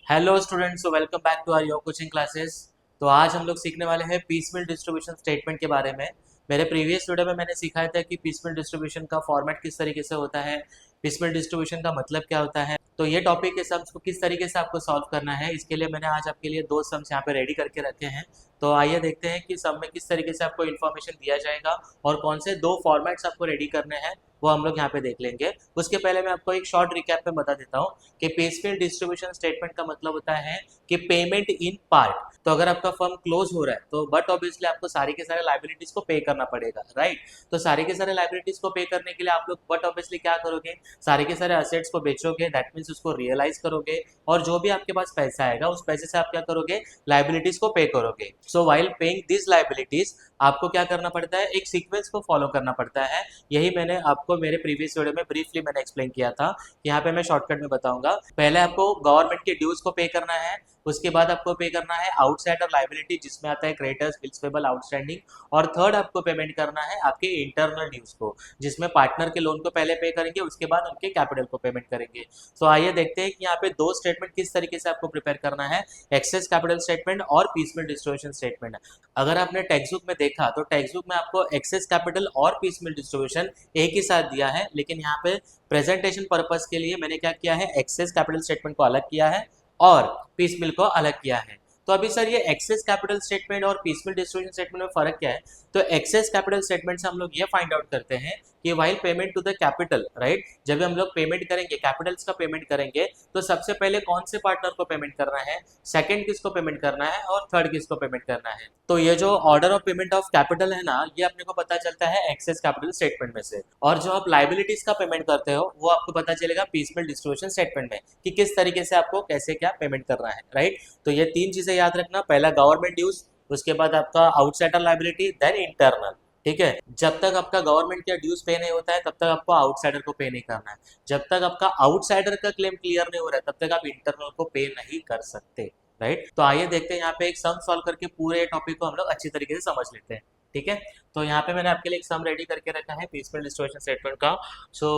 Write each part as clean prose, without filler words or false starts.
Hello students, welcome back to our your coaching classes. तो आज हम लोग सीखने वाले हैं पीसमिल डिस्ट्रीब्यूशन स्टेटमेंट के बारे में। मेरे प्रीवियस वीडियो में मैंने सिखाया था कि पीसमिल डिस्ट्रीब्यूशन का फॉर्मेट किस तरीके से होता है, पीसमिल डिस्ट्रीब्यूशन का मतलब क्या होता है। तो ये टॉपिक के सम्स को किस तरीके से आपको सॉल्व करना है, इसके लिए मैंने आज आपके लिए दो सम्स यहाँ पे रेडी करके रखे हैं। तो आइए देखते हैं कि सम में किस तरीके से आपको इन्फॉर्मेशन दिया जाएगा और कौन से दो फॉर्मेट्स आपको रेडी करने हैं वो हम लोग यहाँ पे देख लेंगे। उसके पहले मैं आपको एक शॉर्ट रिकैप में बता देता हूँ कि पेसफिल डिस्ट्रीब्यूशन स्टेटमेंट का मतलब होता है कि पेमेंट इन पार्ट। तो अगर आपका फर्म क्लोज हो रहा है तो बट ऑब्वियसली आपको सारे के सारे लाइबिलिटीज को पे करना पड़ेगा, राइट। तो सारे के सारे लाइबिलिटीज को पे करने के लिए आप लोग बट ऑब्वियसली क्या करोगे, सारे के सारे असेट्स को बेचोगे, दैट मीन्स उसको रियलाइज करोगे और जो भी आपके पास पैसा आएगा उस पैसे से आप क्या करोगे, लाइबिलिटीज को पे करोगे। सो व्हाइल पेइंग दिस लाइबिलिटीज आपको क्या करना पड़ता है, एक सीक्वेंस को फॉलो करना पड़ता है। यही मैंने आपको मेरे प्रीवियस वीडियो में ब्रीफली मैंने एक्सप्लेन किया था। यहाँ पे मैं शॉर्टकट में बताऊंगा। पहले आपको गवर्नमेंट के ड्यूज को पे करना है, उसके बाद आपको पे करना है आउटसाइडर लाइबिलिटी जिसमें आता है क्रेडिटर्स, बिल्स पेबल, आउटस्टैंडिंग, और थर्ड आपको पेमेंट करना है आपके इंटरनल ड्यूज को जिसमें पार्टनर के लोन को पहले पे करेंगे, उसके बाद उनके कैपिटल को पेमेंट करेंगे। सो आइए देखते हैं कि यहाँ पे दो स्टेटमेंट किस तरीके से आपको प्रिपेयर करना है, एक्सेस कैपिटल स्टेटमेंट और पीसमिल डिस्ट्रीब्यूशन स्टेटमेंट। अगर आपने टेक्स्ट बुक में देखा तो टेक्स्ट बुक में आपको एक्सेस कैपिटल और पीसमिल डिस्ट्रीब्यूशन एक ही साथ दिया है, लेकिन यहाँ पे प्रेजेंटेशन पर्पस के लिए मैंने क्या किया है, एक्सेस कैपिटल स्टेटमेंट को अलग किया है और पीसमिल को अलग किया है। तो अभी सर ये एक्सेस कैपिटल स्टेटमेंट और पीसमिल डिस्ट्रीब्यूशन स्टेटमेंट में फर्क क्या है? तो एक्सेस कैपिटल स्टेटमेंट से हम लोग ये फाइंड आउट करते हैं कि while payment to the capital, right, जब हम लोग पेमेंट करेंगे, कैपिटल्स का पेमेंट करेंगे, तो सबसे पहले कौन से पार्टनर को पेमेंट करना है, सेकंड किसको पेमेंट करना है और थर्ड किसको पेमेंट करना है। तो ये जो order of payment of capital है ना, ये अपने को पता चलता है एक्सेस कैपिटल स्टेटमेंट में से, और जो आप लाइबिलिटीज का पेमेंट करते हो वो आपको पता चलेगा पीसमिल डिस्ट्रीब्यूशन स्टेटमेंट में कि किस तरीके से आपको कैसे क्या पेमेंट करना है, राइट। तो ये तीन चीजें याद रखना, पहला गवर्नमेंट ड्यूज, उसके बाद आपका आउटसाइडर लाइबिलिटी, देन इंटरनल। ठीक है, जब तक आपका गवर्नमेंट का ड्यूज पे नहीं होता है तब तक आपको आउटसाइडर को पे नहीं करना है। जब तक आपका आउटसाइडर का क्लेम क्लियर नहीं हो रहा है तब तक आप इंटरनल को पे नहीं कर सकते, राइट। तो आइए देखते हैं यहाँ पे एक सम सॉल्व करके पूरे टॉपिक को हम लोग अच्छी तरीके से समझ लेते हैं। ठीक है, तो यहाँ पे मैंने आपके लिए एक सम रेडी करके रखा है पीसमिल डिस्ट्रीब्यूशन स्टेटमेंट का। So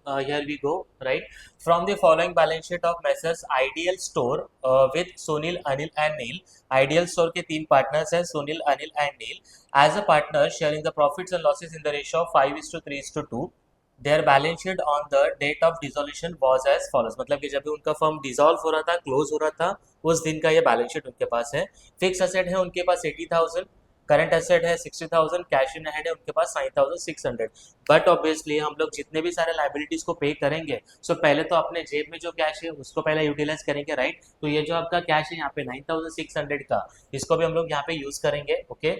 here we go, right. From the following balance sheet of messrs ideal store with Sunil, Anil and Neel. Ideal store के तीन पार्टनर्स हैं, Sunil, Anil and Neel. As a partner sharing the profits and losses in the ratio of 5:3:2। Their balance sheet on the date of dissolution was as follows. मतलब कि जब भी उनका firm dissolve हो रहा था, क्लोज हो रहा था, उस दिन का ये बैलेंस शीट उनके पास है। फिक्स असेट है उनके पास 80,000, करंट एसेट है 60,000, कैश इन हैंड है उनके पास 9,600। बट ऑब्वियसली हम लोग जितने भी सारे लाइबिलिटीज को पे करेंगे, सो पहले तो अपने जेब में जो कैश है उसको पहले यूटिलाइज करेंगे, राइट। तो ये जो आपका कैश है यहाँ पे 9,600 का, इसको भी हम लोग यहाँ पे यूज करेंगे, ओके।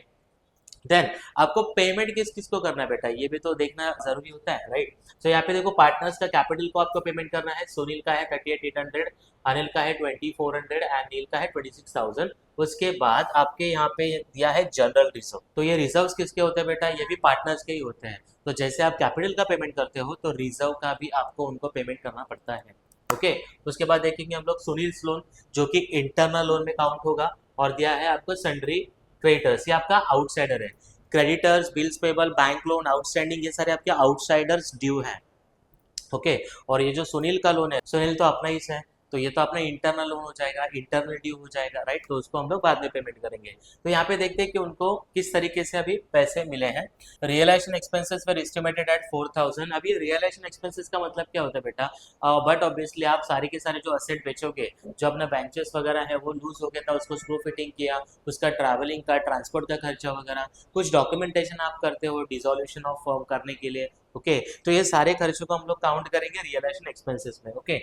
देन आपको पेमेंट किस किस को करना है बेटा, ये भी तो देखना जरूरी होता है, राइट। तो यहाँ पे देखो पार्टनर्स का कैपिटल को आपको पेमेंट करना है। सुनील का है 38,800, अनिल का है 2,400 एंड नील का है 26,000। उसके बाद आपके यहाँ पे दिया है जनरल रिजर्व। तो ये रिजर्व किसके होते हैं बेटा, ये भी पार्टनर्स के ही होते हैं। तो जैसे आप कैपिटल का पेमेंट करते हो तो रिजर्व का भी आपको उनको पेमेंट करना पड़ता है, ओके। उसके बाद देखेंगे हम लोग सुनील्स लोन, जो कि इंटरनल लोन में काउंट होगा, और दिया है आपको सन्ड्री क्रेडिटर्स, ये आपका आउटसाइडर है। Creditors, bills payable, bank loan, outstanding, ये सारे आपके आउटसाइडर्स ड्यू हैं, ओके। और ये जो सुनील का लोन है, सुनील तो अपना ही है, तो ये तो अपना इंटरनल लोन हो जाएगा, इंटरनल ड्यू हो जाएगा, राइट। तो उसको हम लोग बाद में पेमेंट करेंगे। तो यहाँ पे देखते हैं कि उनको किस तरीके से अभी पैसे मिले हैं। Realisation expenses were estimated at 4,000। अभी रियलाइजेशन एक्सपेंसेस का मतलब क्या होता है बेटा, बट ऑब्वियसली आप सारे के सारे जो असेट बेचोगे, जो अपना बेंचेस वगैरह है वो लूज हो गया था, उसको स्क्रू फिटिंग किया, उसका ट्रैवलिंग का, ट्रांसपोर्ट का खर्चा वगैरह, कुछ डॉक्यूमेंटेशन आप करते हो डिसोल्यूशन ऑफ फर्म करने के लिए, ओके। तो ये सारे खर्चों को हम लोग काउंट करेंगे रियलाइजेशन एक्सपेंसेस में, ओके।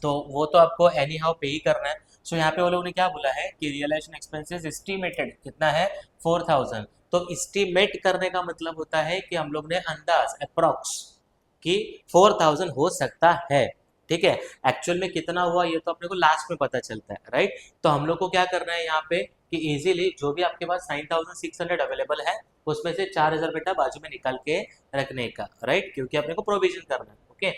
तो वो तो आपको एनी हाउ पे ही करना है। सो यहाँ पे वो लोगों ने क्या बोला है कि रियलाइजेशन एक्सपेंसेस एस्टिमेटेड कितना है, 4,000। तो एस्टिमेट करने का मतलब होता है कि हम लोग ने अंदाज, अप्रॉक्स, कि 4,000 हो सकता है, ठीक है। एक्चुअल में कितना हुआ ये तो अपने को लास्ट में पता चलता है, राइट। तो हम लोग को क्या करना है यहाँ पे कि इजीली जो भी आपके पास 9,600 अवेलेबल है उसमें से 4,000 बेटा बाजू में निकाल के रखने का, राइट, क्योंकि अपने को प्रोविजन करना है, ओके।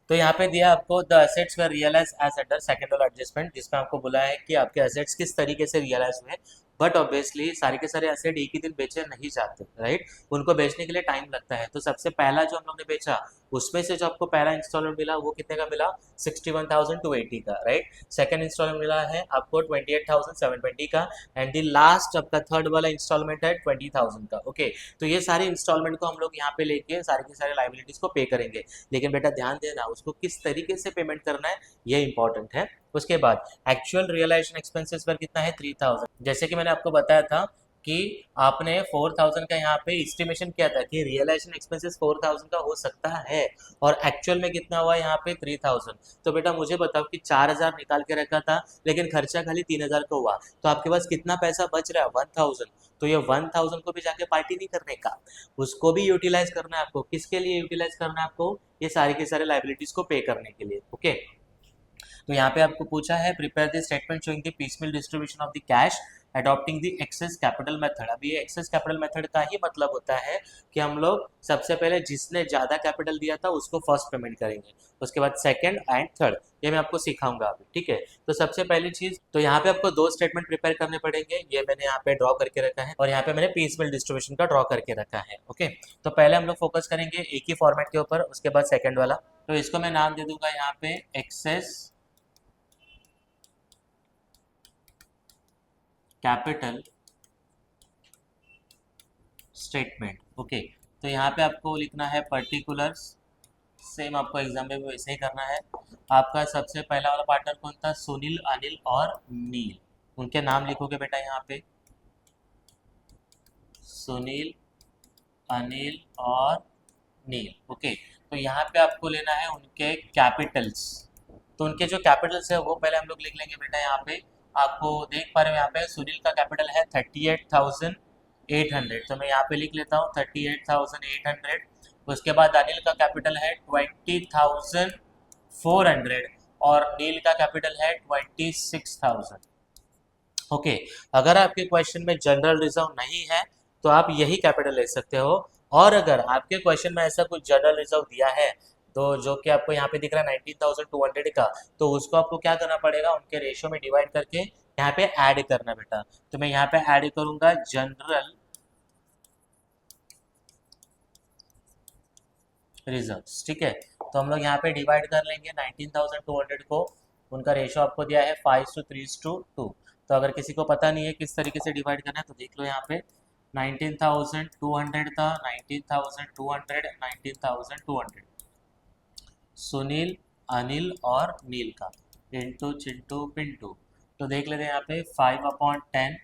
तो यहाँ पे दिया आपको the assets were realise as under second वाला एडजस्टमेंट, जिसमें आपको बोला है कि आपके असेट्स किस तरीके से रियलाइज हुए। बट ऑब्वियसली सारे के सारे एसेट एक ही दिन बेचे नहीं जाते, राइट। उनको बेचने के लिए टाइम लगता है। तो सबसे पहला जो हम लोग ने बेचा, उसमें से जो आपको पहला इंस्टॉलमेंट मिला वो कितने का मिला, 61,280 का, राइट। सेकंड इंस्टॉलमेंट मिला है आपको 28,720 का, एंड द लास्ट आपका थर्ड वाला इंस्टॉलमेंट है 20,000 का। ओके, तो ये सारे इंस्टॉलमेंट को हम लोग यहाँ पे लेके सारे के सारे लाइबिलिटीज को पे करेंगे। लेकिन बेटा ध्यान देना, उसको किस तरीके से पेमेंट करना है ये इंपॉर्टेंट है। उसके बाद एक्चुअल रियलाइजेशन एक्सपेंसेस पर कितना है, 3,000। जैसे कि मैंने आपको बताया था कि आपने 4,000 का यहाँ पे एस्टिमेशन किया था कि रियलाइजेशन एक्सपेंसेस 4,000 का हो सकता है, और एक्चुअल में कितना हुआ यहाँ पे 3,000। तो बेटा मुझे बताओ कि 4,000 निकाल के रखा था लेकिन खर्चा खाली 3,000 का हुआ, तो आपके पास कितना पैसा बच रहा है, 1,000। तो ये 1,000 को भी जाके पार्टी नहीं करने का, उसको भी यूटिलाइज करना है आपको। किसके लिए यूटिलाइज करना है आपको, ये सारे के सारे लाइबिलिटीज को पे करने के लिए। ओके, तो यहाँ पे आपको पूछा है prepare the statement showing the piecemeal distribution of the cash adopting the excess capital method. अब ये एक्सेस कैपिटल मेथड का ही मतलब होता है कि हम लोग सबसे पहले जिसने ज़्यादा कैपिटल दिया था उसको फर्स्ट पेमेंट करेंगे, उसके बाद सेकंड एंड थर्ड। ये मैं आपको सिखाऊंगा अभी, ठीक है। तो सबसे पहली चीज़, तो यहाँ पे आपको दो स्टेटमेंट प्रिपेयर करने पड़ेंगे। ये मैंने यहाँ पे ड्रॉ करके रखा है, और यहाँ पे मैंने पीसमेल डिस्ट्रीब्यूशन का ड्रॉ करके रखा है। ओके, तो पहले हम लोग फोकस करेंगे एक ही फॉर्मेट के ऊपर, उसके बाद सेकेंड वाला। तो इसको मैं नाम दे दूंगा यहाँ पे एक्सेस कैपिटल स्टेटमेंट। ओके, तो यहाँ पे आपको लिखना है पर्टिकुलर्स, सेम आपको एग्जाम में भी वैसे ही करना है। आपका सबसे पहला वाला पार्टनर कौन था, सुनील, अनिल और नील। उनके नाम लिखोगे बेटा यहाँ पे, सुनील, अनिल और नील। ओके, तो यहाँ पे आपको लेना है उनके कैपिटल्स। तो उनके जो कैपिटल्स है वो पहले हम लोग लिख लेंगे बेटा। यहाँ पे आपको देख पा रहे हो, यहाँ पे सुनील का कैपिटल है 38,800, तो मैं यहाँ पे लिख लेता हूँ 38,800। उसके बाद अनिल का कैपिटल है 20,400, और नील का कैपिटल है 26,000। ओके, अगर आपके क्वेश्चन में जनरल रिजर्व नहीं है तो आप यही कैपिटल ले सकते हो, और अगर आपके क्वेश्चन में ऐसा कुछ जनरल रिजर्व दिया है तो जो कि आपको यहाँ पे दिख रहा है 19,200 का, तो उसको आपको क्या करना पड़ेगा, उनके रेशियो में डिवाइड करके यहाँ पे ऐड करना बेटा। तो मैं यहाँ पे ऐड करूंगा जनरल रिजर्व्स, ठीक है। तो हम लोग यहाँ पे डिवाइड कर लेंगे 19,200 को, उनका रेशियो आपको दिया है 5:3:2। तो अगर किसी को पता नहीं है किस तरीके से डिवाइड करना है तो देख लो यहाँ पे, 19,200 था, 19,200, 19,200, सुनील, अनिल और नील का, इंटू चिंटू पिंटू। तो देख लेते हैं यहाँ पे 5/10,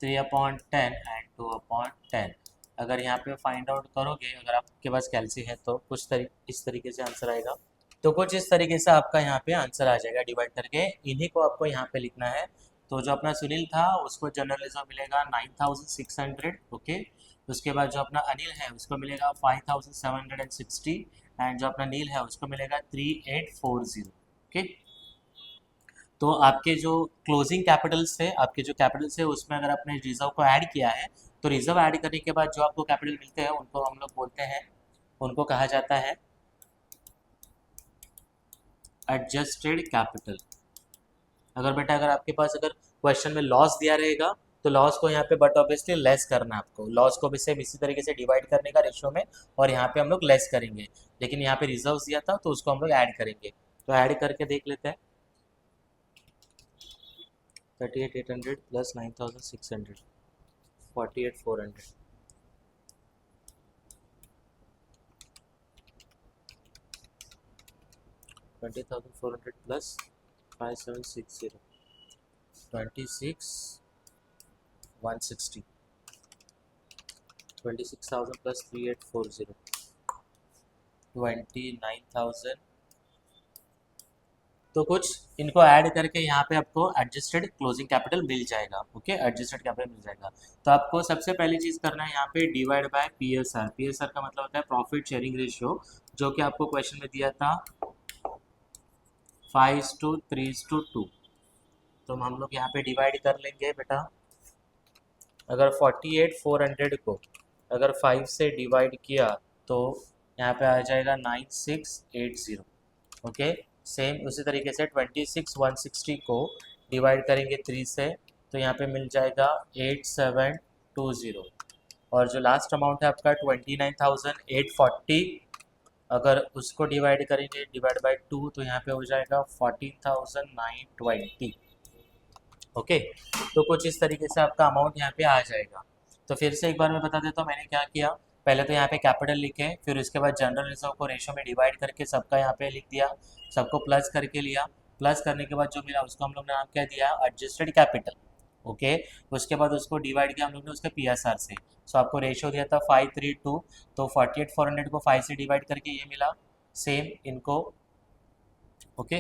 3/10 एंड 2/10। अगर यहाँ पे फाइंड आउट करोगे, अगर आपके पास कैलसी है तो कुछ इस तरीके से आंसर आएगा। तो कुछ इस तरीके से आपका यहाँ पे आंसर आ जाएगा डिवाइड करके। इन्हीं को आपको यहाँ पे लिखना है। तो जो अपना सुनील था उसको जर्नलिज्म मिलेगा 9,600। ओके, उसके बाद जो अपना अनिल है उसको मिलेगा 5,760, एंड जो अपना नील है उसको मिलेगा 3,840। ओके, तो आपके जो क्लोजिंग कैपिटल्स थे, आपके जो कैपिटल्स है उसमें अगर आपने रिजर्व को ऐड किया है, तो रिजर्व ऐड करने के बाद जो आपको कैपिटल मिलते हैं उनको हम लोग बोलते हैं, उनको कहा जाता है एडजस्टेड कैपिटल। अगर बेटा अगर आपके पास अगर क्वेश्चन में लॉस दिया रहेगा तो लॉस को यहाँ पे बट ऑब्वियसली लेस करना है आपको, लॉस को भी सेम इसी तरीके से डिवाइड करने का रेशियो में, और यहाँ पे हम लोग लेस करेंगे। लेकिन यहाँ पे रिजर्व दिया था तो उसको हम लोग ऐड करेंगे। तो ऐड करके देख लेते हैं, 38,800 प्लस 9,600, 48,400, 20,400 प्लस 5,760, 26,160, 26,000 प्लस 3,840, 29,000। तो कुछ इनको ऐड करके यहाँ पे आपको एडजस्टेड क्लोजिंग कैपिटल मिल जाएगा। ओके, एडजस्टेड कैपिटल मिल जाएगा। तो आपको सबसे पहली चीज़ करना है यहाँ पे डिवाइड बाय पीएसआर। पीएसआर का मतलब होता है प्रॉफिट शेयरिंग रेशियो, जो कि आपको क्वेश्चन में दिया था 5:3:2। तो हम लोग यहाँ पे डिवाइड कर लेंगे बेटा। अगर 48,400 को अगर 5 से डिवाइड किया तो यहाँ पे आ जाएगा 9,680। ओके, सेम उसी तरीके से 26,160 को डिवाइड करेंगे 3 से, तो यहाँ पे मिल जाएगा 8720, और जो लास्ट अमाउंट है आपका 29,840, अगर उसको डिवाइड करेंगे डिवाइड बाय 2 तो यहाँ पे हो जाएगा 14,920। ओके, तो कुछ इस तरीके से आपका अमाउंट यहाँ पे आ जाएगा। तो फिर से एक बार मैं बता देता हूँ मैंने क्या किया। पहले तो यहाँ पे कैपिटल लिखे, फिर उसके बाद जनरल रिजर्व को रेशो में डिवाइड करके सबका यहाँ पे लिख दिया, सबको प्लस करके लिया। प्लस करने के बाद जो मिला उसको हम लोग ने नाम क्या दिया, एडजस्टेड कैपिटल। ओके, उसके बाद उसको डिवाइड किया हम लोग ने उसके PSR से। सो आपको रेशो दिया था 532, तो 48,400 को 5 से डिवाइड करके ये मिला, सेम इनको। ओके,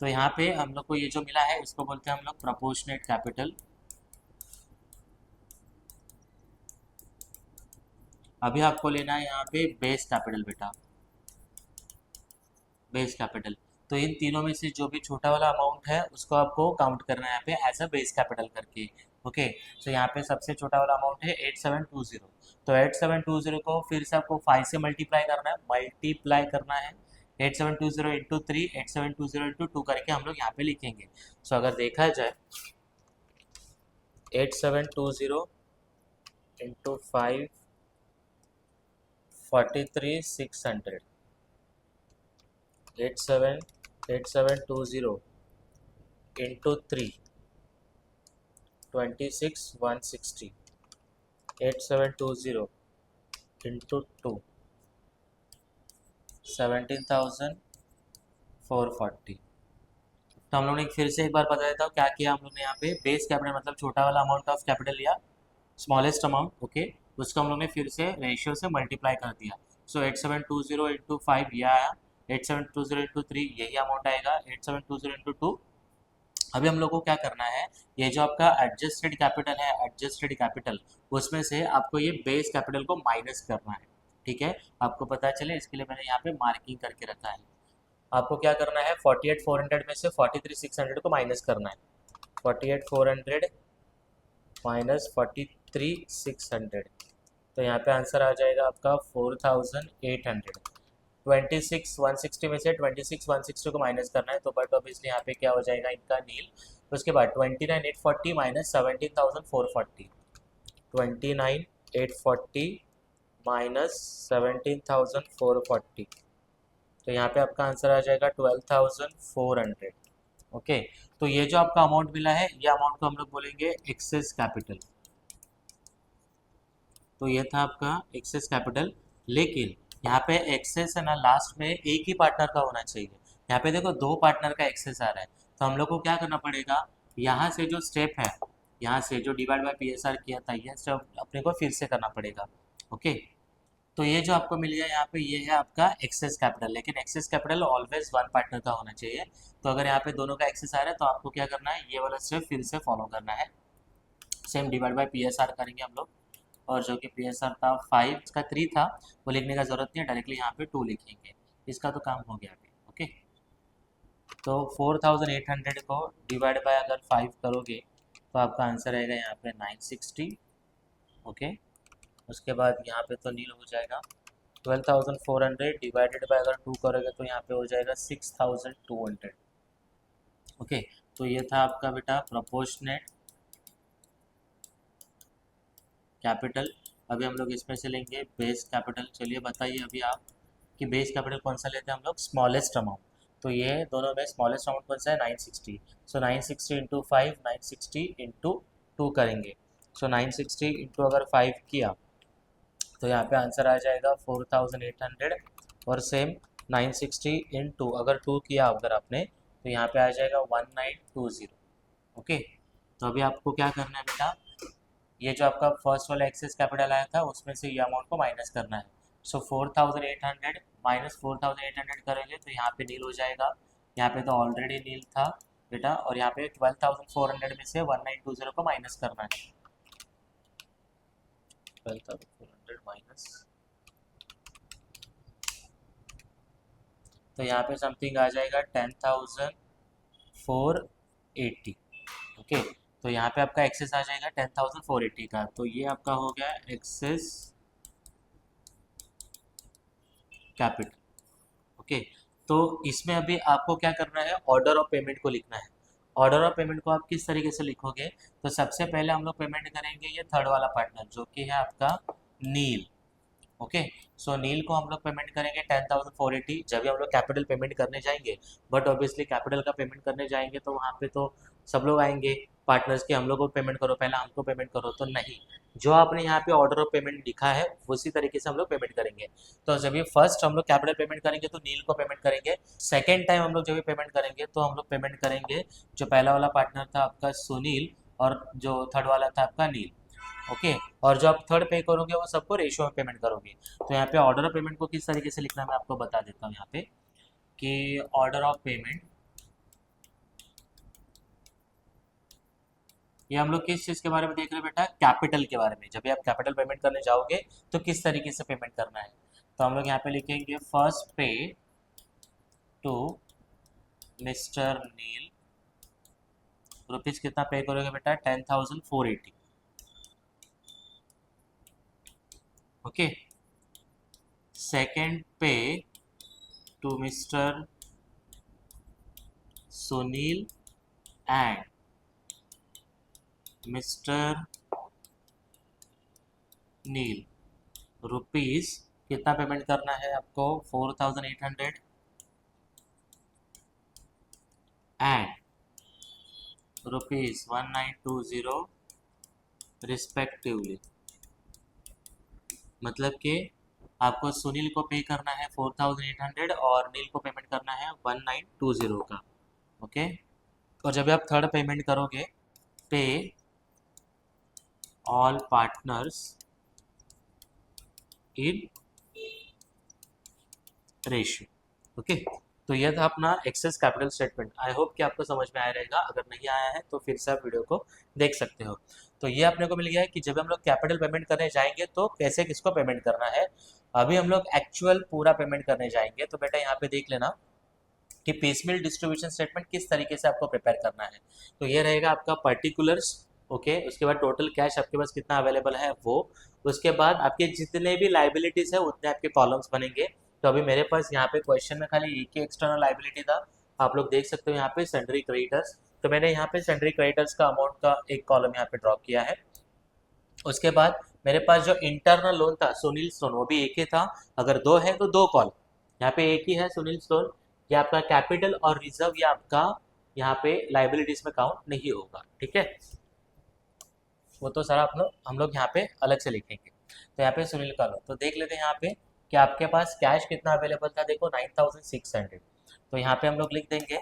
तो यहाँ पे हम लोग को ये जो मिला है इसको बोलते हैं हम लोग प्रोपोर्शनेट कैपिटल। अभी आपको लेना है यहाँ पे बेस कैपिटल बेटा, बेस कैपिटल। तो इन तीनों में से जो भी छोटा वाला अमाउंट है उसको आपको काउंट करना है यहाँ पे एज अ बेस कैपिटल करके। ओके, तो यहाँ पे सबसे छोटा वाला अमाउंट है 8720। तो 8720 को फिर से आपको 5 से मल्टीप्लाई करना है 8720 इंटू 3, 8720 इंटू 2 करके हम लोग यहाँ पे लिखेंगे। सो अगर देखा जाए 8720 इंटू 5, 43,600, 8720 इंटू 3, 26,160, 8720 इंटू 2, 17,440। तो हम लोग ने फिर से एक बार बता देता हूँ क्या किया हम लोग ने यहाँ पे। बेस कैपिटल मतलब छोटा वाला अमाउंट ऑफ कैपिटल लिया, स्मॉलेस्ट अमाउंट। ओके, उसको हम लोग ने फिर से रेशियो से मल्टीप्लाई कर दिया। सो 8720 इंटू 5 ये आया, 8720 इंटू 3 यही अमाउंट आएगा, 8720 इंटू 2। अभी हम लोग को क्या करना है, ये जो आपका एडजस्टेड कैपिटल है, एडजस्टेड कैपिटल उसमें से आपको ये बेस कैपिटल को माइनस करना है। ठीक है, आपको पता चले इसके लिए मैंने यहाँ पे मार्किंग करके रखा है। आपको क्या करना है, 48,400 में से 43,600 को माइनस करना है। 48,400 माइनस 43,600, तो यहाँ पे आंसर आ जाएगा आपका 4,800। 26,160 में से 26,160 को माइनस करना है, तो बट ऑब्वियसली यहाँ पे क्या हो जाएगा इनका नील। उसके बाद 29,840 माइनस 17,440, 29,840 माइनस 17,440, तो यहाँ पे आपका आंसर आ जाएगा 12,400। ओके, तो ये जो आपका अमाउंट मिला है ये अमाउंट को हम लोग बोलेंगे एक्सेस कैपिटल। तो ये था आपका एक्सेस कैपिटल, लेकिन यहाँ पे एक्सेस है ना लास्ट में एक ही पार्टनर का होना चाहिए। यहाँ पे देखो दो पार्टनर का एक्सेस आ रहा है, तो हम लोग को क्या करना पड़ेगा, यहाँ से जो स्टेप है, यहाँ से जो डिवाइड बाय PSR किया था ये स्टेप अपने को फिर से करना पड़ेगा। ओके, तो ये जो आपको मिल गया यहाँ पे ये है आपका एक्सेस कैपिटल, लेकिन excess capital always one partner का होना चाहिए। तो अगर यहाँ पे दोनों का एक्सेस आ रहा है तो आपको क्या करना है, ये वाला स्टेप फिर से फॉलो करना है। सेम डिवाइड बाय PSR करेंगे हम लोग, और जो कि PSR था 5, इसका 3 था, वो लिखने का जरूरत नहीं है, डायरेक्टली यहाँ पे 2 लिखेंगे। इसका तो काम हो गया अभी। ओके, तो 4,800 को डिवाइड बाय अगर 5 करोगे तो आपका आंसर आएगा यहाँ पे 960। ओके, उसके बाद यहाँ पे तो नील हो जाएगा। 12,400 डिवाइडेड बाय अगर 2 करोगे तो यहाँ पे हो जाएगा 6,200। ओके, तो ये था आपका बेटा प्रोपोर्शनेट कैपिटल। अभी हम लोग इसमें से लेंगे बेस कैपिटल। चलिए बताइए अभी आप कि बेस कैपिटल कौन सा लेते हैं हम लोग, स्मॉलेस्ट अमाउंट। तो ये दोनों में स्मॉलेस्ट अमाउंट कौन सा है, 960। सो 960 इंटू 5, 960 इंटू 2 करेंगे। सो 960 इंटू अगर 5 किया तो यहाँ पे आंसर आ जाएगा 4,800, और सेम 960 इंटू अगर 2 किया अगर आपने तो यहाँ पे आ जाएगा 1920। ओके, तो अभी आपको क्या करना है बेटा, ये जो आपका फर्स्ट वाला एक्सेस कैपिटल आया था उसमें से ये अमाउंट को माइनस करना है। सो 4,800 माइनस 4,800 करेंगे तो यहाँ पे नील हो जाएगा, यहाँ पे तो ऑलरेडी नील था बेटा, और यहाँ पे 12,400 में से 1920 को माइनस करना है। 12,400 माइनस, तो यहाँ पे समथिंग आ जाएगा 10,480। ओके, तो यहाँ पे आपका एक्सेस आ जाएगा 10,480 का, तो ये आपका हो गया एक्सेस कैपिटल। ओके, तो इसमें अभी आपको क्या करना है, ऑर्डर ऑफ पेमेंट को लिखना है। ऑर्डर ऑफ पेमेंट को आप किस तरीके से लिखोगे, तो सबसे पहले हम लोग पेमेंट करेंगे ये थर्ड वाला पार्टनर जो कि है आपका नील। ओके, सो नील को हम लोग पेमेंट करेंगे 10,480 जब भी हम लोग कैपिटल पेमेंट करने जाएंगे। बट ऑब्वियसली कैपिटल का पेमेंट करने जाएंगे तो वहाँ पे तो सब लोग आएंगे पार्टनर्स के, हम लोग को पेमेंट करो पहले हमको पेमेंट करो, तो नहीं, जो आपने यहाँ पे ऑर्डर ऑफ पेमेंट लिखा है उसी तरीके से हम लोग पेमेंट करेंगे। तो जब ये फर्स्ट हम लोग कैपिटल पेमेंट करेंगे तो नील को पेमेंट करेंगे, सेकेंड टाइम हम लोग जब भी पेमेंट करेंगे तो हम लोग पेमेंट करेंगे जो पहला वाला पार्टनर था आपका सुनील और जो थर्ड वाला था आपका नील। ओके, और जो आप थर्ड पे करोगे वो सबको रेशियो में पेमेंट करोगे। तो यहाँ पे ऑर्डर ऑफ पेमेंट को किस तरीके से लिखना है मैं आपको बता देता हूँ यहाँ पे कि ऑर्डर ऑफ पेमेंट, ये हम लोग किस चीज़ के बारे में देख रहे हैं बेटा, कैपिटल के बारे में। जब भी आप कैपिटल पेमेंट करने जाओगे तो किस तरीके से पेमेंट करना है, तो हम लोग यहाँ पे लिखेंगे फर्स्ट पे टू मिस्टर नील, रुपीज़ कितना पे करोगे बेटा, 10,480। Okay, second pay to mister Sunil and mister Neel, rupees कितना पेमेंट करना है आपको, 4,800 एंड रुपीज़ 1920 रिस्पेक्टिवली। मतलब कि आपको सुनील को पे करना है 4,800 और नील को पेमेंट करना है 1920 का। ओके, और जब आप थर्ड पेमेंट करोगे, pay all partners in ratio. Okay, तो यह था अपना excess capital statement. I hope कि आपको समझ में आया रहेगा, अगर नहीं आया है तो फिर से आप वीडियो को देख सकते हो। तो ये अपने को मिल गया है कि जब हम लोग कैपिटल पेमेंट करने जाएंगे तो कैसे किसको पेमेंट करना है। अभी हम लोग एक्चुअल पूरा पेमेंट करने जाएंगे, तो बेटा यहाँ पे देख लेना कि पीसमिल डिस्ट्रीब्यूशन स्टेटमेंट किस तरीके से आपको प्रिपेयर करना है। तो ये रहेगा आपका पर्टिकुलर्स। ओके, उसके बाद टोटल कैश आपके पास कितना अवेलेबल है वो, उसके बाद आपके जितने भी लाइबिलिटीज है उतने आपके कॉलम्स बनेंगे। तो अभी मेरे पास यहाँ पे क्वेश्चन में खाली एक ही एक्सटर्नल लाइबिलिटी था, आप लोग देख सकते हो यहाँ पे सन्ड्री क्रेडिटर्स। तो मैंने यहाँ पे सन्ड्री क्रेडिटर्स का अमाउंट का एक कॉलम यहाँ पे ड्रॉ किया है। उसके बाद मेरे पास जो इंटरनल लोन था सुनील स्टोन, वो भी एक ही था, अगर दो है तो दो कॉलम, यहाँ पे एक ही है सुनील स्टोन। ये आपका कैपिटल और रिजर्व, ये आपका यहाँ पे लाइबिलिटीज में काउंट नहीं होगा, ठीक है। वो तो सारा हम लोग यहाँ पे अलग से लिखेंगे। तो यहाँ पे सुनील का लोन, तो देख लेते हैं यहाँ पे कि आपके पास कैश कितना अवेलेबल था, देखो 9,600। तो यहाँ पे हम लोग लिख देंगे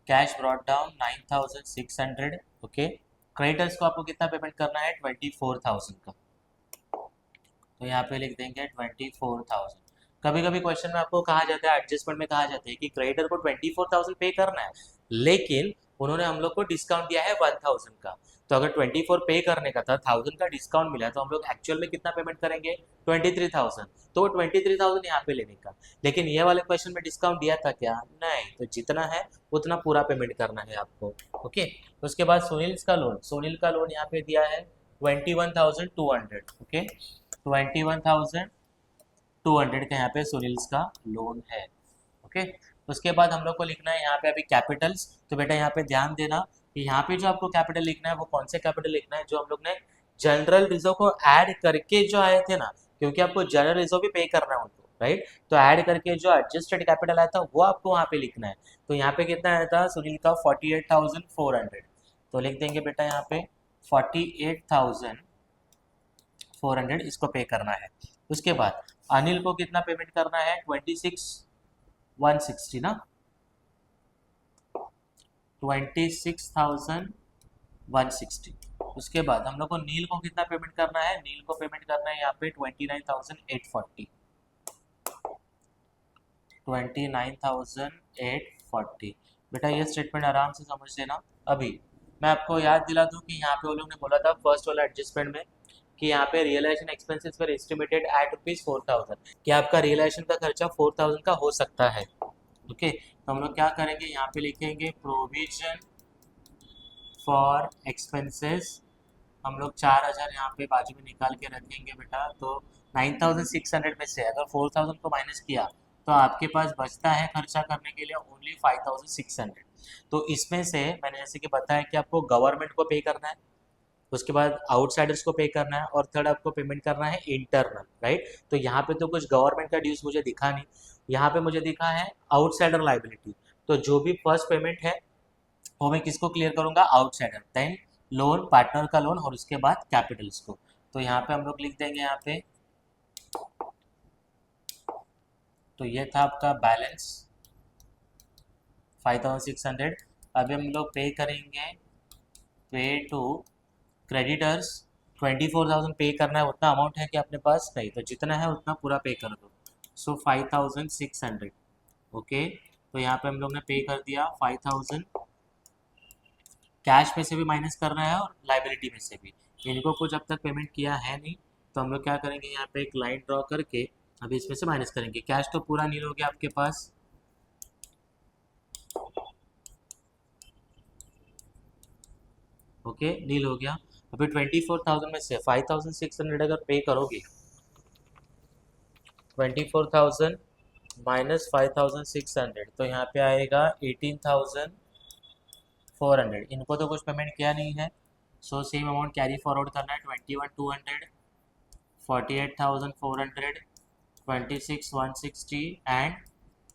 cash brought down 9,600। Okay, creditors को आपको कितना पेमेंट करना है, 24,000 का। तो यहाँ पे लिख देंगे 24,000। कभी कभी क्वेश्चन में आपको कहा जाता है, एडजस्टमेंट में कहा जाता है कि क्रेडिटर को 24,000 पे करना है, लेकिन उन्होंने हम लोग को डिस्काउंट दिया है 1,000 का। तो अगर 24 पे करने का था, 1,000 का डिस्काउंट मिला, तो हम लोग एक्चुअल में कितना पेमेंट करेंगे, 23,000। तो वो 23,000 यहाँ पे लेने का। लेकिन ये वाले क्वेश्चन में डिस्काउंट दिया था क्या, नहीं, तो जितना है उतना पूरा पेमेंट करना है आपको। ओके, उसके बाद सुनील का लोन, सुनील का लोन यहाँ पे दिया है 21,200। ओके, 21,200 का यहाँ पे सुनील्स का लोन है। ओके, उसके बाद हम लोग को लिखना है यहाँ पे अभी कैपिटल्स। तो बेटा यहाँ पे ध्यान देना कि यहाँ पे जो आपको कैपिटल लिखना है वो कौन से कैपिटल लिखना है, जो हम लोग ने जनरल रिजर्व को ऐड करके जो आए थे ना, क्योंकि आपको जनरल रिजर्व भी पे करना है उनको, राइट। तो ऐड करके जो एडजस्टेड कैपिटल आया था वो आपको वहाँ पे लिखना है। तो यहाँ पे कितना आया था सुनील का, 48,400। तो लिख देंगे बेटा यहाँ पे 48,400 इसको पे करना है। उसके बाद अनिल को कितना पेमेंट करना है, 26,160 ना, 26,160। उसके बाद हम लोग को नील को कितना पेमेंट करना है, नील को पेमेंट करना है यहाँ पे 29,840। 29,840। बेटा ये स्टेटमेंट आराम से समझ लेना। अभी मैं आपको याद दिला दूं कि यहाँ पे वो लोग ने बोला था फर्स्ट वाला एडजस्टमेंट में कि यहाँ पे रियलाइजेशन एक्सपेंसेस पर एस्टिमेटेड एट ₹4,000, कि आपका रियलाइजेशन का खर्चा 4,000 का हो सकता है। ओके, तो हम लोग क्या करेंगे, यहाँ पे लिखेंगे प्रोविजन फॉर एक्सपेंसेस, हम लोग 4,000 यहाँ पे बाजू में निकाल के रखेंगे बेटा। तो 9600 में से अगर 4000 को माइनस किया तो आपके पास बचता है खर्चा करने के लिए ओनली 5600। तो इसमें से मैंने जैसे कि बताया कि आपको गवर्नमेंट को पे करना है, उसके बाद आउटसाइडर्स को पे करना है, और थर्ड आपको पेमेंट करना है इंटरनल, राइट। तो यहाँ पे तो कुछ गवर्नमेंट का ड्यूज मुझे दिखा नहीं, यहाँ पे मुझे दिखा है आउटसाइडर लाइबिलिटी। तो जो भी फर्स्ट पेमेंट है वो मैं किसको क्लियर करूंगा, आउटसाइडर, देन लोन, पार्टनर का लोन, और उसके बाद कैपिटल्स को। तो यहाँ पे हम लोग लिख देंगे यहाँ पे, तो ये था आपका बैलेंस 5600। अभी हम लोग पे करेंगे, पे टू क्रेडिटर्स 24,000 पे करना है। उतना अमाउंट है कि अपने पास नहीं, तो जितना है उतना पूरा पे कर दो। सो 5600, ओके। तो यहाँ पे हम लोग ने पे कर दिया 5000, कैश में से भी माइनस करना है और लाइबिलिटी में से भी। इनको कुछ अब तक पेमेंट किया है नहीं, तो हम लोग क्या करेंगे, यहाँ पे एक लाइन ड्रॉ करके अभी इसमें से माइनस करेंगे। कैश तो पूरा नील हो गया आपके पास, ओके, नील हो गया। अभी 24,000 में से 5600 अगर पे करोगे, 24,000 माइनस 5600, तो यहाँ पे आएगा 18,400। इनको तो कुछ पेमेंट किया नहीं है, so same amount carry forward करना है। 21,200, 48,400, 26,160 एंड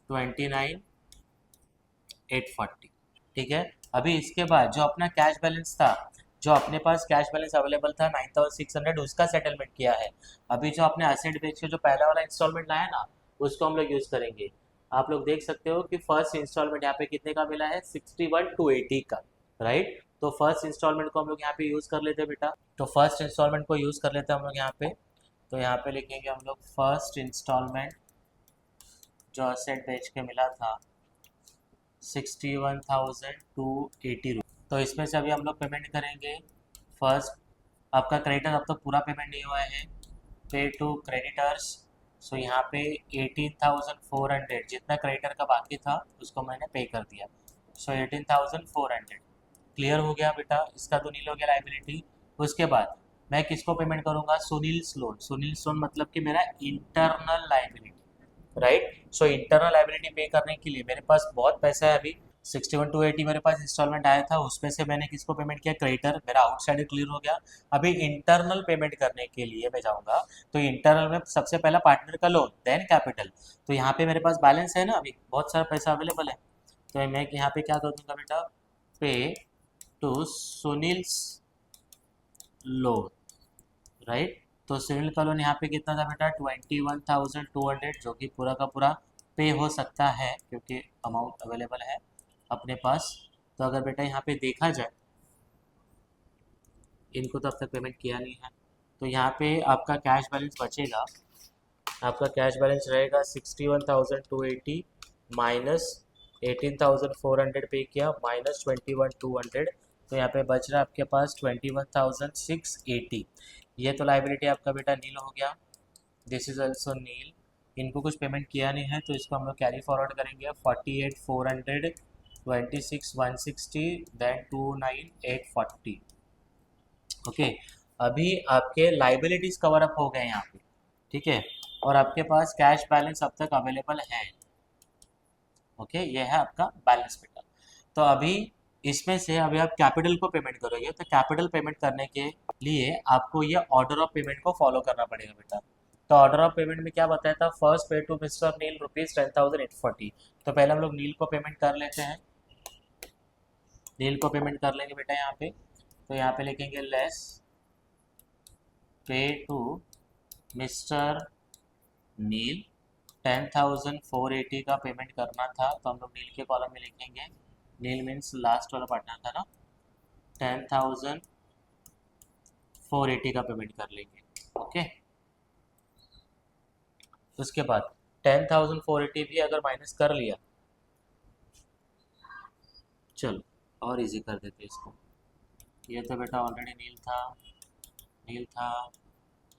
29,840, ठीक है। अभी इसके बाद जो अपना कैश बैलेंस था, जो अपने पास कैश बैलेंस अवेलेबल था 9,600, उसका सेटलमेंट किया है। अभी जो आपने एसेट बेच के जो पहला वाला इंस्टॉलमेंट लाया ना, उसको हम लोग यूज़ करेंगे। आप लोग देख सकते हो कि फर्स्ट इंस्टॉलमेंट यहाँ पे कितने का मिला है, 61,280 का, राइट। तो फर्स्ट इंस्टॉलमेंट को हम लोग यहाँ पे यूज़ कर लेते हैं बेटा। तो फर्स्ट इंस्टॉलमेंट को यूज़ कर लेते हैं हम लोग यहाँ पे। तो यहाँ पे लिखेंगे हम लोग फर्स्ट इंस्टॉलमेंट जो एसेट बेच के मिला था 61,280 रुपये। तो इसमें से अभी हम लोग पेमेंट करेंगे। फर्स्ट आपका क्रेडिटर अब तक पूरा पेमेंट नहीं हुआ है, पे टू क्रेडिटर्स। सो यहाँ पे 18,400 जितना क्रेडिटर का बाकी था उसको मैंने पे कर दिया। सो 18,400 क्लियर हो गया बेटा, इसका तो नील हो गया लाइबिलिटी। उसके बाद मैं किसको पेमेंट करूँगा, सुनील्स लोन। सुनील्स लोन मतलब कि मेरा internal liability, right. So internal liability पे करने के लिए मेरे पास बहुत पैसा है। अभी 61,280 मेरे पास इंस्टॉलमेंट आया था, उसमें से मैंने किसको पेमेंट किया, क्रेडिटर, मेरा आउटसाइड क्लियर हो गया। अभी इंटरनल पेमेंट करने के लिए मैं जाऊंगा, तो इंटरनल में सबसे पहला पार्टनर का लोन, देन कैपिटल। तो यहाँ पे मेरे पास बैलेंस है ना, अभी बहुत सारा पैसा अवेलेबल है। तो मैं यहाँ पे क्या कर दूंगा बेटा, पे टू सुनील्स लोन, राइट। तो सुनील का लोन यहाँ पे कितना था बेटा, 21,200, जो कि पूरा का पूरा पे हो सकता है क्योंकि अमाउंट अवेलेबल है अपने पास। तो अगर बेटा यहाँ पे देखा जाए, इनको तो अब तक पेमेंट किया नहीं है, तो यहाँ पे आपका कैश बैलेंस बचेगा। आपका कैश बैलेंस रहेगा 61,280 माइनस 18,400 पे किया, माइनस 21,200, तो यहाँ पे बच रहा है आपके पास 21,680। ये तो लाइबिलिटी आपका बेटा नील हो गया, दिस इज ऑल्सो नील। इनको कुछ पेमेंट किया नहीं है, तो इसको हम लोग कैरी फॉरवर्ड करेंगे। 48,400, 26,160, देन 29,840, ओके। अभी आपके लाइबिलिटीज कवर अप हो गए यहाँ पे, ठीक है, और आपके पास कैश बैलेंस अब तक अवेलेबल है, ओके। ये है आपका बैलेंस बेटा। तो अभी इसमें से अभी आप कैपिटल को पेमेंट करोगे, तो कैपिटल पेमेंट करने के लिए आपको ये ऑर्डर ऑफ पेमेंट को फॉलो करना पड़ेगा बेटा। तो ऑर्डर ऑफ पेमेंट में क्या बताया था, फर्स्ट पे टू मिस्टर नील ₹10,840। तो पहले हम लोग नील को पेमेंट कर लेते हैं, नील को पेमेंट कर लेंगे बेटा यहाँ पे। तो यहाँ पे लिखेंगे लेस पे टू मिस्टर नील 10,480 का पेमेंट करना था, तो हम लोग नील के कॉलम में लिखेंगे, नील मीन्स लास्ट वाला पार्टनर था ना, 10,480 का पेमेंट कर लेंगे, ओके। उसके बाद 10,480 भी अगर माइनस कर लिया, चलो और इजी कर देते इसको। ये तो बेटा ऑलरेडी नील था, नील था।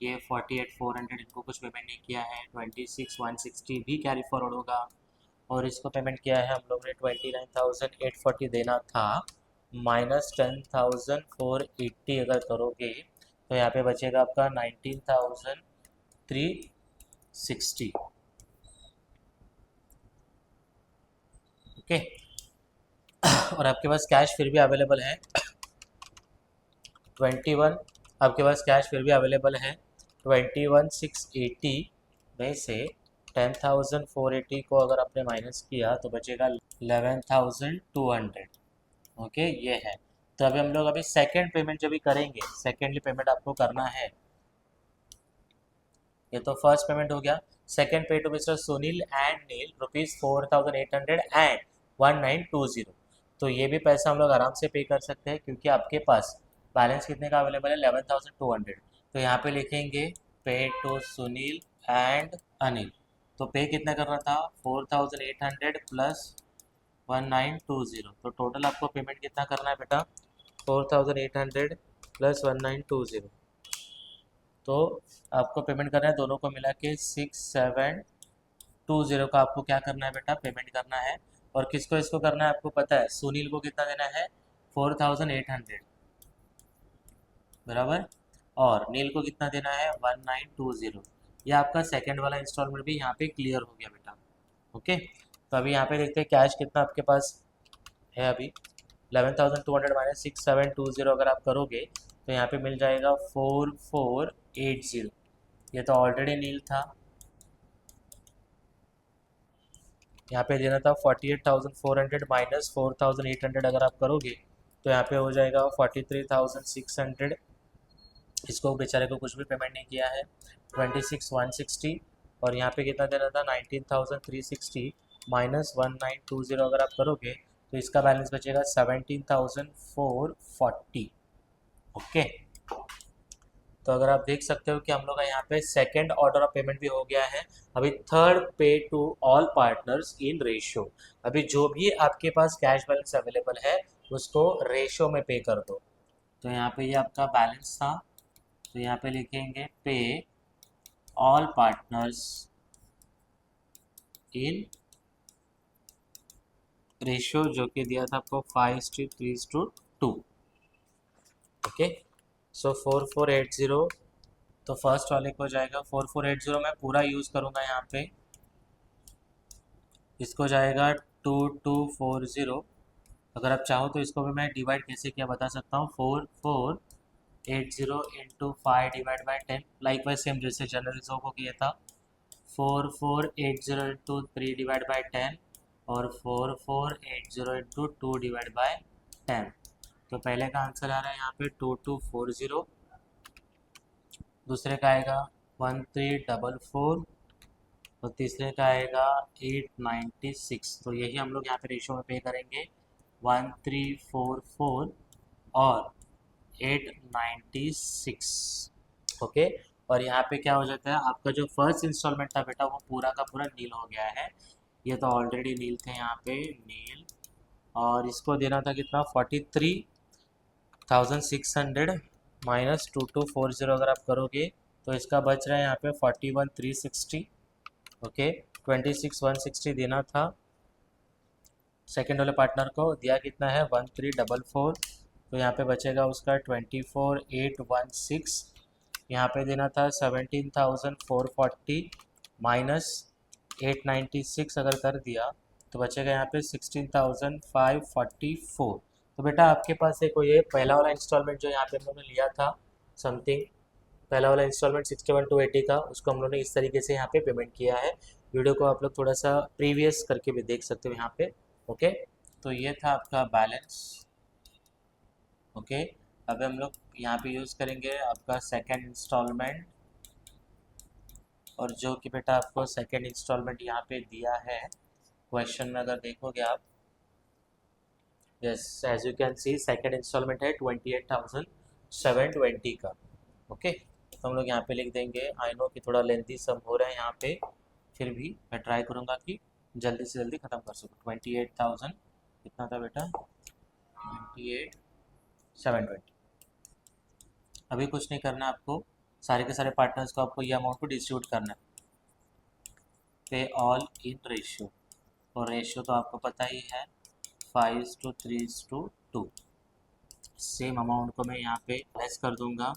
ये 48,400 इनको कुछ पेमेंट नहीं किया है, 26,160 भी कैरी फॉरवर्ड होगा, और इसको पेमेंट किया है हम लोग ने 29,840 देना था, माइनस 10,480 अगर करोगे तो यहाँ पे बचेगा आपका 19,380, 4360। ओके, और आपके पास कैश फिर भी अवेलेबल है 21, आपके पास कैश फिर भी अवेलेबल है 21,680 में से 10,480 को अगर आपने माइनस किया तो बचेगा 11,200। ओके, ये है। तो अभी हम लोग अभी सेकेंड पेमेंट जो भी करेंगे, सेकेंडली पेमेंट आपको करना है। ये तो फर्स्ट पेमेंट हो गया। Second pay to mister Sunil and Neel ₹4,800 and 1920। तो ये भी पैसा हम लोग आराम से पे कर सकते हैं क्योंकि आपके पास बैलेंस कितने का अवेलेबल है 11,200। तो यहाँ पे लिखेंगे पे टू सुनील एंड अनिल। तो पे कितना करना था 4,800 प्लस 1920। तो टोटल आपको पेमेंट कितना करना है बेटा 4,800 प्लस 1920। तो आपको पेमेंट करना है दोनों को मिला के 6,720 का आपको क्या करना है बेटा पेमेंट करना है। और किसको इसको करना है आपको पता है, सुनील को कितना देना है 4,800 बराबर, और नील को कितना देना है 1920। ये आपका सेकेंड वाला इंस्टॉलमेंट भी यहाँ पे क्लियर हो गया बेटा। ओके, तो अभी यहाँ पे देखते हैं कैश कितना आपके पास है। अभी 11,200 माइनस 6,720 अगर आप करोगे तो यहाँ पे मिल जाएगा 4,480। ये तो ऑलरेडी नील था, यहाँ पे देना था 48,400 माइनस 4,800 अगर आप करोगे तो यहाँ पे हो जाएगा 43,600। इसको बेचारे को कुछ भी पेमेंट नहीं किया है 26,160। और यहाँ पे कितना देना था 19,360 माइनस 1920 अगर आप करोगे तो इसका बैलेंस बचेगा 17,440। ओके, तो अगर आप देख सकते हो कि हम लोग का यहाँ पे सेकेंड ऑर्डर ऑफ पेमेंट भी हो गया है। अभी third pay to all partners in ratio. अभी जो भी आपके पास कैश बैलेंस अवेलेबल है उसको रेशियो में पे कर दो। तो यहाँ पे ये आपका बैलेंस था, तो यहाँ पे लिखेंगे पे ऑल पार्टनर्स इन रेशियो, जो कि दिया था आपको 5:3:2। ओके, सो 4,480। तो फर्स्ट वाले को जाएगा 4,480, मैं पूरा यूज़ करूँगा यहाँ पे। इसको जाएगा 2,240। अगर आप चाहो तो इसको भी मैं डिवाइड कैसे किया बता सकता हूँ। 4,480 into 5 divide by 10, like wise same जैसे जनरल रिजर्व को किया था। 4,480 इंटू 3 डिवाइड बाई 10 और 4,480 इंटू 2 डिवाइड बाई 10। तो पहले का आंसर आ रहा है यहाँ पे 2,240, दूसरे का आएगा 1,344 और तीसरे का आएगा 896। तो यही हम लोग यहाँ पे रेशो में पे करेंगे 1,344 और 896। ओके, और यहाँ पे क्या हो जाता है आपका जो फर्स्ट इंस्टॉलमेंट था बेटा वो पूरा का पूरा नील हो गया है। ये तो ऑलरेडी नील थे यहाँ पे नील, और इसको देना था कितना 43,600 माइनस 2,240 अगर आप करोगे तो इसका बच रहा है यहाँ पे 41,360। ओके, 26,160 देना था सेकेंड वाले पार्टनर को, दिया कितना है 1,344। तो यहाँ पे बचेगा उसका 24,816। यहाँ पे देना था 17,440 माइनस 896 अगर कर दिया तो बचेगा यहाँ पे 16,544। तो बेटा आपके पास है कोई ये पहला वाला इंस्टॉलमेंट जो यहाँ पे हम लोगों ने लिया था समथिंग, पहला वाला इंस्टॉलमेंट 61,280 का, उसको हम लोगों ने इस तरीके से यहाँ पे पेमेंट किया है। वीडियो को आप लोग थोड़ा सा प्रीवियस करके भी देख सकते हो यहाँ पे। ओके, तो ये था आपका बैलेंस। ओके, अब हम लोग यहाँ पे यूज़ करेंगे आपका सेकेंड इंस्टॉलमेंट, और जो कि बेटा आपको सेकेंड इंस्टॉलमेंट यहाँ पे दिया है क्वेश्चन में अगर देखोगे आप, yes as you can see second instalment है 28,720 का। ओके, तो हम लोग यहाँ पे लिख देंगे। आई नो कि थोड़ा लेंथी सम हो रहा है यहाँ पे, फिर भी मैं ट्राई करूँगा कि जल्दी से जल्दी ख़त्म कर सकूँ। 28,000 कितना था बेटा 28,720। अभी कुछ नहीं करना आपको, सारे के सारे पार्टनर्स को आपको ये अमाउंट को डिस्ट्रीब्यूट करना है पे ऑल इन रेशियो, और रेशियो तो आपको पता ही है 5:3:2। सेम अमाउंट को मैं यहाँ पे लेस कर दूंगा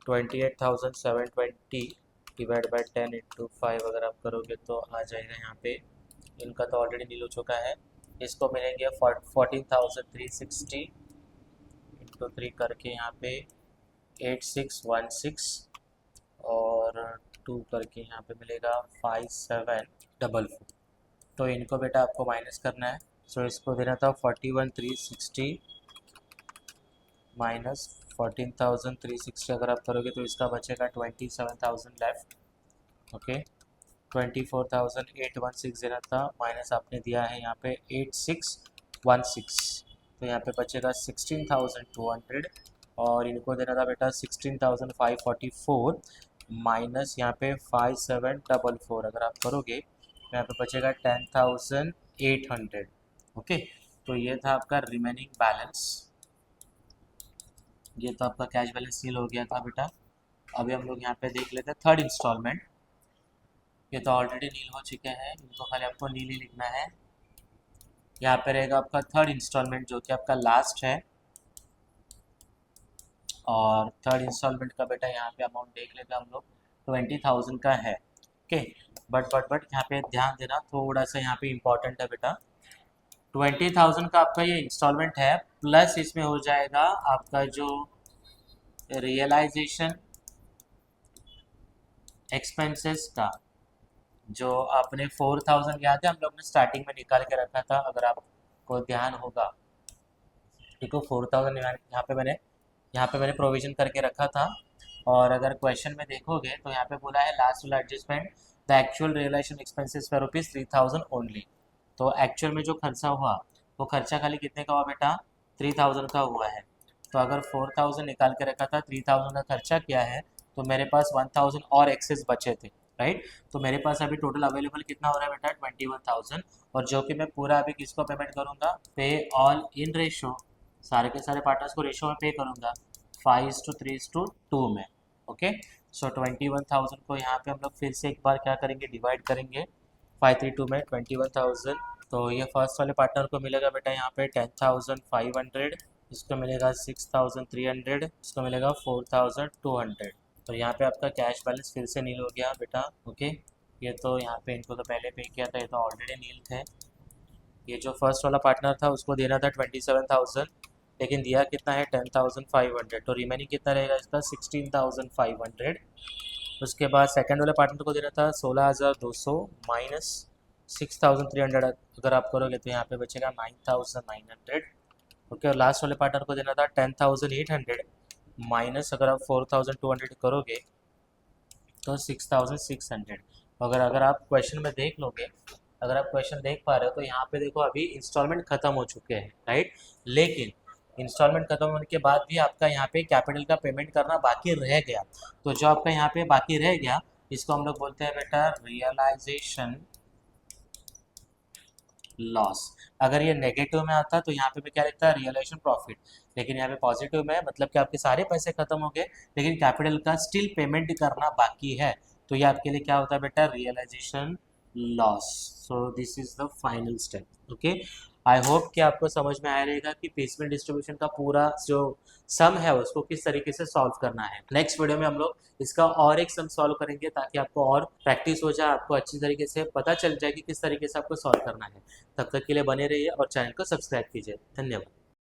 28,720 डिवाइड बाय 10 इंटू 5 अगर आप करोगे तो आ जाएगा यहाँ पे, इनका तो ऑलरेडी नील हो चुका है, इसको मिलेंगे 14,360 इंटू 3 करके यहाँ पे 8616 और 2 करके यहाँ पे मिलेगा 5744। तो इनको बेटा आपको माइनस करना है। सो इसको देना था 41,360 माइनस 14,360 अगर आप करोगे तो इसका बचेगा 27,000 लेफ्ट। ओके, 24,816 देना था, माइनस आपने दिया है यहाँ पे 8616, तो यहाँ पे बचेगा 16,200 और इनको देना था बेटा 16,544 माइनस यहाँ पे 5744 अगर आप करोगे तो यहाँ पे बचेगा 10,800। ओके, तो ये था आपका रिमेनिंग बैलेंस, ये तो आपका कैश बैलेंस नील हो गया था बेटा। अभी हम लोग यहाँ पे देख लेते हैं थर्ड इंस्टॉलमेंट, ये तो ऑलरेडी नील हो चुके हैं, इनको खाली आपको नील ही लिखना है। यहाँ पे रहेगा आपका थर्ड इंस्टॉलमेंट जो कि आपका लास्ट है, और थर्ड इंस्टॉलमेंट का बेटा यहाँ पे अमाउंट देख लेते हैं हम लोग 20,000 का है। ओके, बट यहाँ पे ध्यान देना, थोड़ा सा यहाँ पे इम्पोर्टेंट है बेटा, 20,000 का आपका ये इंस्टॉलमेंट है, प्लस इसमें हो जाएगा आपका जो रियलाइजेशन एक्सपेंसेस का, जो आपने 4,000 याद है हम लोग ने स्टार्टिंग में निकाल के रखा था, अगर आपको ध्यान होगा, ठीक है 4,000 यहाँ पे मैंने प्रोविजन करके रखा था। और अगर क्वेश्चन में देखोगे तो यहाँ पे बोला है last will adjustment the actual realisation expenses for ₹3,000 only. तो एक्चुअल में जो खर्चा हुआ वो खर्चा खाली कितने का हुआ बेटा, 3,000 का हुआ है। तो अगर 4,000 निकाल के रखा था, 3,000 का खर्चा किया है, तो मेरे पास 1,000 और एक्सेस बचे थे, राइट। तो मेरे पास अभी टोटल अवेलेबल कितना हो रहा है बेटा, 21,000, और जो कि मैं पूरा अभी किसको पेमेंट करूँगा, पे ऑल इन रेशो, सारे के सारे पार्टनर्स को रेशो में पे करूँगा 5:3:2 में। ओके, सो 21,000 को यहाँ पे हम लोग फिर से एक बार क्या करेंगे, डिवाइड करेंगे 5:3:2 में 21,000। तो ये फर्स्ट वाले पार्टनर को मिलेगा बेटा यहाँ पे 10,500, इसको मिलेगा 6,300, इसको मिलेगा 4,200। तो यहाँ पे आपका कैश बैलेंस फिर से नील हो गया बेटा। ओके, ये तो यहाँ पे इनको तो पहले पे किया था, ये तो ऑलरेडी नील थे। ये जो फर्स्ट वाला पार्टनर था उसको देना था 27,000, लेकिन दिया कितना है 10,500, तो रिमेनिंग कितना रहेगा इसका 16,500। उसके बाद सेकंड वाले पार्टनर को देना था 16,200 माइनस 6,300 अगर आप करोगे तो यहाँ पे बचेगा 9,900। ओके, और लास्ट वाले पार्टनर को देना था 10,800 माइनस अगर आप 4,200 करोगे तो 6,600। अगर आप क्वेश्चन में देख लोगे, अगर आप क्वेश्चन देख पा रहे हो तो यहाँ पे देखो अभी इंस्टॉलमेंट खत्म हो चुके हैं, राइट, लेकिन इंस्टॉलमेंट खत्म होने के बाद भी आपका यहाँ पे कैपिटल का पेमेंट करना बाकी रह गया। तो जो आपका यहाँ पे बाकी रह गया इसको हम लोग बोलते हैं बेटा रियलाइजेशन लॉस। अगर ये नेगेटिव में आता तो यहाँ पे भी क्या लिखता है, रियलाइजेशन प्रॉफिट, लेकिन यहाँ पे पॉजिटिव में है, मतलब कि आपके सारे पैसे खत्म हो गए लेकिन कैपिटल का स्टिल पेमेंट करना बाकी है, तो ये आपके लिए क्या होता है बेटा, realization loss. So this is the final step. Okay, I hope कि आपको समझ में आया रहेगा कि पीसमेंट डिस्ट्रीब्यूशन का पूरा जो सम है उसको किस तरीके से सॉल्व करना है। नेक्स्ट वीडियो में हम लोग इसका और एक सम सॉल्व करेंगे ताकि आपको और प्रैक्टिस हो जाए, आपको अच्छी तरीके से पता चल जाए कि किस तरीके से आपको सॉल्व करना है। तब तक के लिए बने रहिए और चैनल को सब्सक्राइब कीजिए। धन्यवाद।